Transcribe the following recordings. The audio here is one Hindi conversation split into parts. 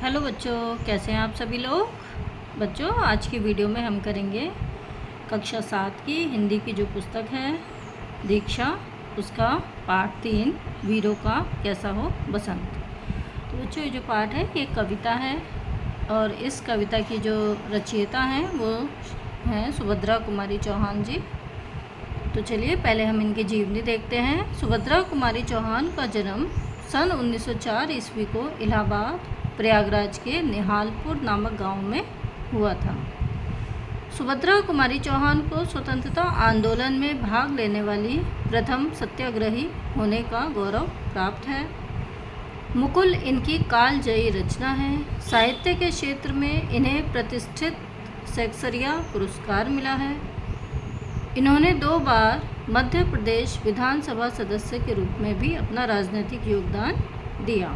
हेलो बच्चों, कैसे हैं आप सभी लोग। बच्चों, आज की वीडियो में हम करेंगे कक्षा 7 की हिंदी की जो पुस्तक है दीक्षा, उसका पाठ 3 वीरों का कैसा हो बसंत। तो बच्चों, ये जो पाठ है ये कविता है और इस कविता की जो रचयिता हैं वो हैं सुभद्रा कुमारी चौहान जी। तो चलिए पहले हम इनकी जीवनी देखते हैं। सुभद्रा कुमारी चौहान का जन्म सन 1904 ईस्वी को इलाहाबाद प्रयागराज के निहालपुर नामक गांव में हुआ था। सुभद्रा कुमारी चौहान को स्वतंत्रता आंदोलन में भाग लेने वाली प्रथम सत्याग्रही होने का गौरव प्राप्त है। मुकुल इनकी कालजयी रचना है। साहित्य के क्षेत्र में इन्हें प्रतिष्ठित शेक्सपियर पुरस्कार मिला है। इन्होंने 2 बार मध्य प्रदेश विधानसभा सदस्य के रूप में भी अपना राजनीतिक योगदान दिया।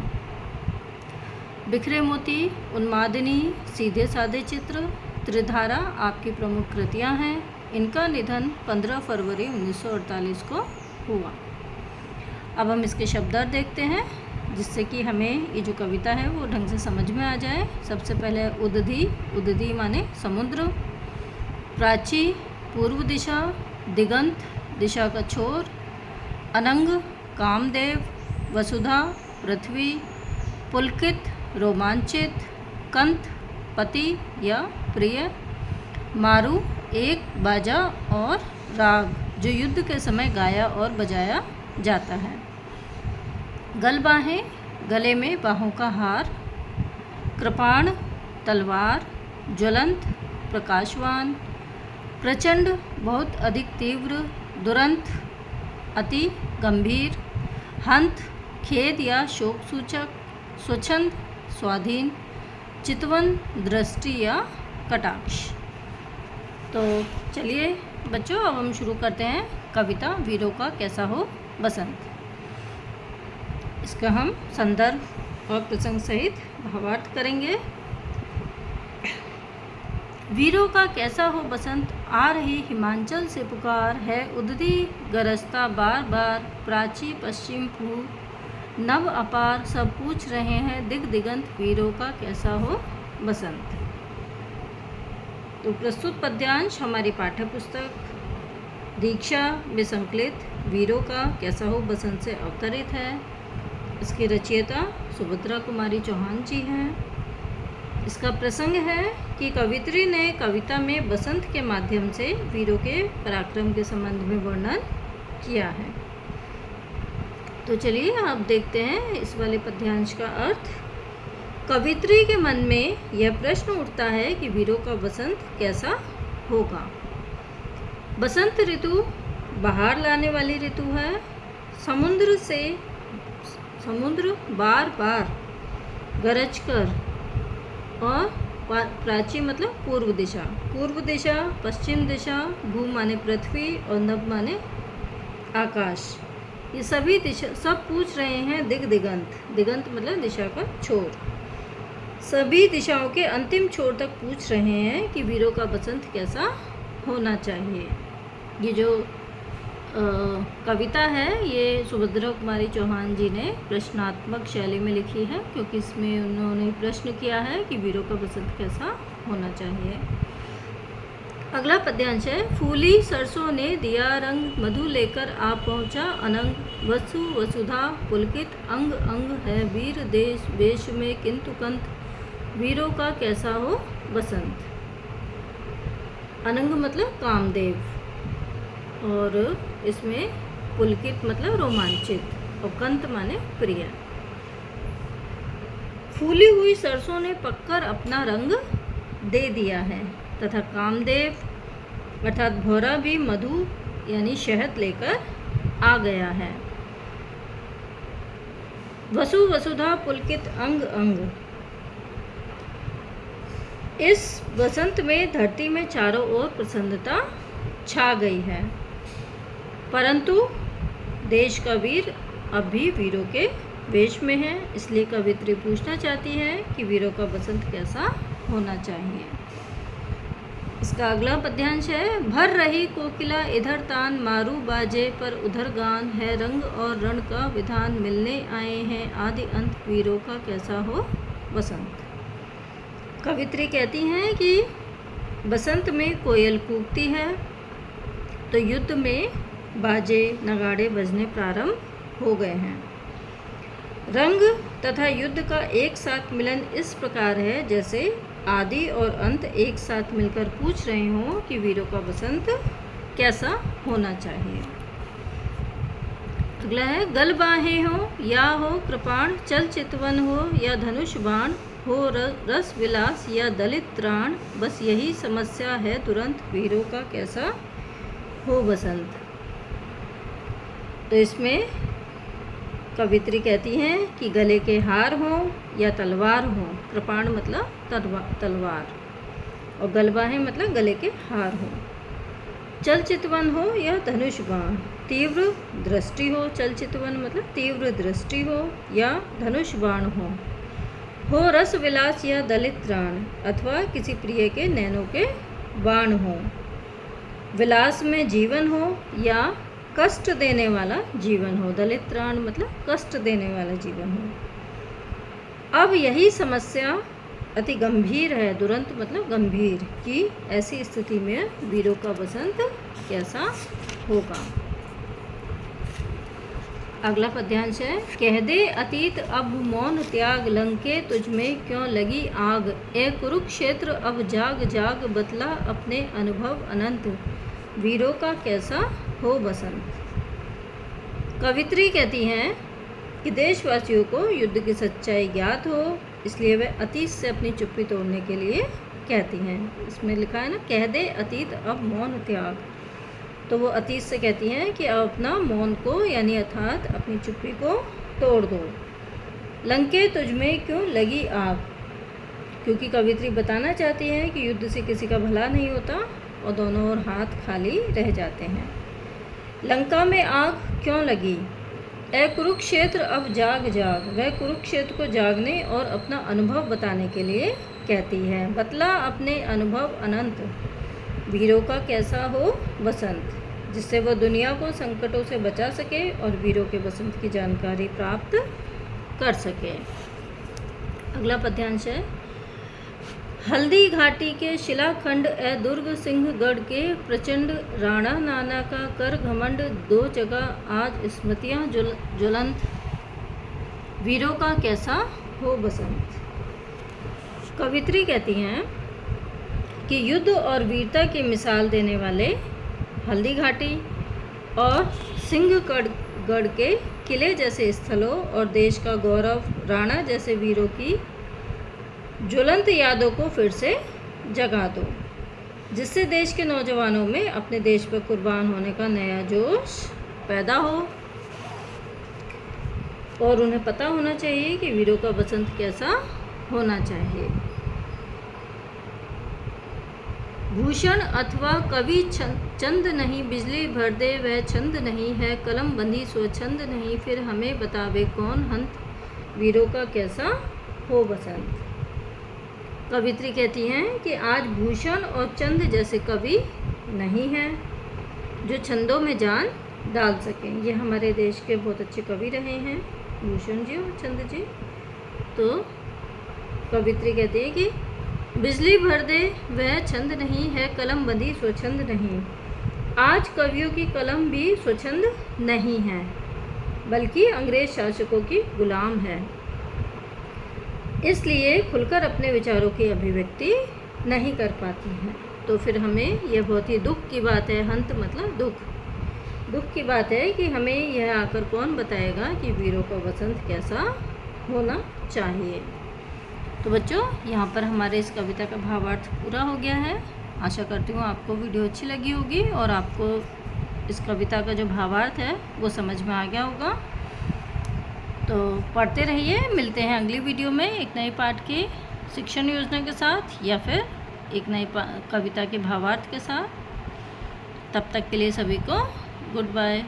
बिखरे मोती, उन्मादिनी, सीधे साधे चित्र, त्रिधारा आपकी प्रमुख कृतियां हैं। इनका निधन 15 फरवरी 1948 को हुआ। अब हम इसके शब्दार्थ देखते हैं जिससे कि हमें ये जो कविता है वो ढंग से समझ में आ जाए। सबसे पहले उदधि, उदधि माने समुद्र। प्राची पूर्व दिशा, दिगंत दिशा का छोर। अनंग कामदेव, वसुधा पृथ्वी, पुलकित रोमांचित, कंत पति या प्रिय, मारू एक बाजा और राग जो युद्ध के समय गाया और बजाया जाता है। गलबाहें गले में बाहों का हार। कृपाण तलवार, ज्वलंत प्रकाशवान। प्रचंड बहुत अधिक तीव्र, दुरंत अति गंभीर। हंत खेद या शोक सूचक। स्वच्छंद स्वाधीन। चितवन दृष्टि या कटाक्ष। तो चलिए बच्चों, अब हम शुरू करते हैं कविता वीरों का कैसा हो बसंत। इसका हम संदर्भ और प्रसंग सहित भावार्थ करेंगे। वीरों का कैसा हो बसंत, आ रही हिमाचल से पुकार है उदधि गरजता बार बार। प्राची पश्चिम पूर्व नव अपार, सब पूछ रहे हैं दिग दिगंत वीरों का कैसा हो बसंत। तो प्रस्तुत पद्यांश हमारी पाठ्य पुस्तक दीक्षा में संकलित वीरों का कैसा हो बसंत से अवतरित है। इसकी रचयिता सुभद्रा कुमारी चौहान जी हैं। इसका प्रसंग है कि कवित्री ने कविता में बसंत के माध्यम से वीरों के पराक्रम के संबंध में वर्णन किया है। तो चलिए अब देखते हैं इस वाले पद्यांश का अर्थ। कवित्री के मन में यह प्रश्न उठता है कि वीरों का बसंत कैसा होगा। बसंत ऋतु बहार लाने वाली ऋतु है। समुद्र बार बार गरज कर, और प्राची मतलब पूर्व दिशा, पूर्व दिशा, पश्चिम दिशा, भू माने पृथ्वी और नभ माने आकाश, ये सभी दिशा सब पूछ रहे हैं दिग दिगंत, दिगंत मतलब दिशा का छोर, सभी दिशाओं के अंतिम छोर तक पूछ रहे हैं कि वीरों का बसंत कैसा होना चाहिए। ये जो कविता है ये सुभद्रा कुमारी चौहान जी ने प्रश्नात्मक शैली में लिखी है, क्योंकि इसमें उन्होंने प्रश्न किया है कि वीरों का बसंत कैसा होना चाहिए। अगला पद्यांश है। फूली सरसों ने दिया रंग, मधु लेकर आ पहुँचा अनंग। वसु वसुधा पुलकित अंग अंग है वीर देश वेश में किंतु कंत, वीरों का कैसा हो बसंत। अनंग मतलब कामदेव, और इसमें पुलकित मतलब रोमांचित, और कंत माने प्रिय। फूली हुई सरसों ने पककर अपना रंग दे दिया है, तथा कामदेव अर्थात भौरा भी मधु यानी शहद लेकर आ गया है। वसु वसुधा पुलकित अंग अंग, इस बसंत में धरती में चारों ओर प्रसन्नता छा गई है। परंतु देश का वीर अब भी वीरों के वेश में है, इसलिए कवित्री पूछना चाहती है कि वीरों का बसंत कैसा होना चाहिए। इसका अगला पद्यांश है। भर रही कोकिला इधर तान, मारू बाजे पर उधर गान, है रंग और रण का विधान, मिलने आए हैं आदि अंत, वीरों का कैसा हो बसंत। कवित्री कहती हैं कि बसंत में कोयल कूकती है तो युद्ध में बाजे नगाड़े बजने प्रारंभ हो गए हैं। रंग तथा युद्ध का एक साथ मिलन इस प्रकार है जैसे आदि और अंत एक साथ मिलकर पूछ रहे हों कि वीरों का बसंत कैसा होना चाहिए। अगला है गल बाहें हो या हो कृपाण, चल चितवन हो या धनुष बाण, हो रस विलास या दलित त्राण, बस यही समस्या है तुरंत वीरों का कैसा हो बसंत। तो इसमें कवित्री कहती हैं कि गले के हार हों या तलवार हों, कृपाण मतलब तलवार और गलबाहें मतलब गले के हार हों, चल चितवन हो या धनुष बाण, तीव्र दृष्टि हो, चल चितवन मतलब तीव्र दृष्टि हो या धनुष बाण हो रस विलास या दलित त्राण अथवा किसी प्रिय के नैनों के बाण हो, विलास में जीवन हो या कष्ट देने वाला जीवन हो, दलित त्राण मतलब कष्ट देने वाला जीवन हो। अब यही समस्या अति गंभीर है, दुरंत मतलब गंभीर, कि ऐसी स्थिति में वीरों का बसंत कैसा होगा। अगला पद्यांश है कह दे अतीत अब मौन त्याग, लंके तुझमें क्यों लगी आग, ए कुरुक्षेत्र अब जाग जाग, बतला अपने अनुभव अनंत, वीरों का कैसा हो बसंत। कवित्री कहती हैं कि देशवासियों को युद्ध की सच्चाई ज्ञात हो, इसलिए वे अतीत से अपनी चुप्पी तोड़ने के लिए कहती हैं। इसमें लिखा है ना कह दे अतीत अब मौन त्याग, तो वो अतीत से कहती हैं कि अब अपना मौन को यानी अर्थात अपनी चुप्पी को तोड़ दो। लंके तुझमें क्यों लगी आग, क्योंकि कवित्री बताना चाहती हैं कि युद्ध से किसी का भला नहीं होता और दोनों ओर हाथ खाली रह जाते हैं। लंका में आग क्यों लगी, ए कुरुक्षेत्र अब जाग जाग, वह कुरुक्षेत्र को जागने और अपना अनुभव बताने के लिए कहती है। बतला अपने अनुभव अनंत, वीरों का कैसा हो बसंत, जिससे वह दुनिया को संकटों से बचा सके और वीरों के बसंत की जानकारी प्राप्त कर सके। अगला पद्यांश है हल्दी घाटी के शिलाखंड, ए दुर्ग सिंहगढ़ के प्रचंड, राणा नाना का कर घमंड, दो जगह आज स्मृतियाँ ज्वलंत, वीरों का कैसा हो बसंत। कवित्री कहती हैं कि युद्ध और वीरता की मिसाल देने वाले हल्दी घाटी और सिंहगढ़ के किले जैसे स्थलों और देश का गौरव राणा जैसे वीरों की ज्वलंत यादों को फिर से जगा दो, जिससे देश के नौजवानों में अपने देश पर कुर्बान होने का नया जोश पैदा हो और उन्हें पता होना चाहिए कि वीरों का बसंत कैसा होना चाहिए। भूषण अथवा कवि चंद नहीं, बिजली भर दे वह छंद नहीं है, कलम बंधी स्वच्छंद नहीं, फिर हमें बतावे कौन हंत, वीरों का कैसा हो बसंत। कवित्री कहती हैं कि आज भूषण और चंद जैसे कवि नहीं हैं जो छंदों में जान डाल सकें। ये हमारे देश के बहुत अच्छे कवि रहे हैं भूषण जी और चंद जी। तो कवित्री कहती है कि बिजली भर दे वह छंद नहीं है, कलम बंधी स्वच्छंद नहीं। आज कवियों की कलम भी स्वच्छंद नहीं है, बल्कि अंग्रेज शासकों की गुलाम है, इसलिए खुलकर अपने विचारों की अभिव्यक्ति नहीं कर पाती हैं। तो फिर हमें यह बहुत ही दुख की बात है, हंत मतलब दुख की बात है कि हमें यह आकर कौन बताएगा कि वीरों का बसंत कैसा होना चाहिए। तो बच्चों यहाँ पर हमारे इस कविता का भावार्थ पूरा हो गया है। आशा करती हूँ आपको वीडियो अच्छी लगी होगी और आपको इस कविता का जो भावार्थ है वो समझ में आ गया होगा। तो पढ़ते रहिए, मिलते हैं अगली वीडियो में एक नए पाठ की शिक्षण योजना के साथ या फिर एक नई कविता के भावार्थ के साथ। तब तक के लिए सभी को गुड बाय।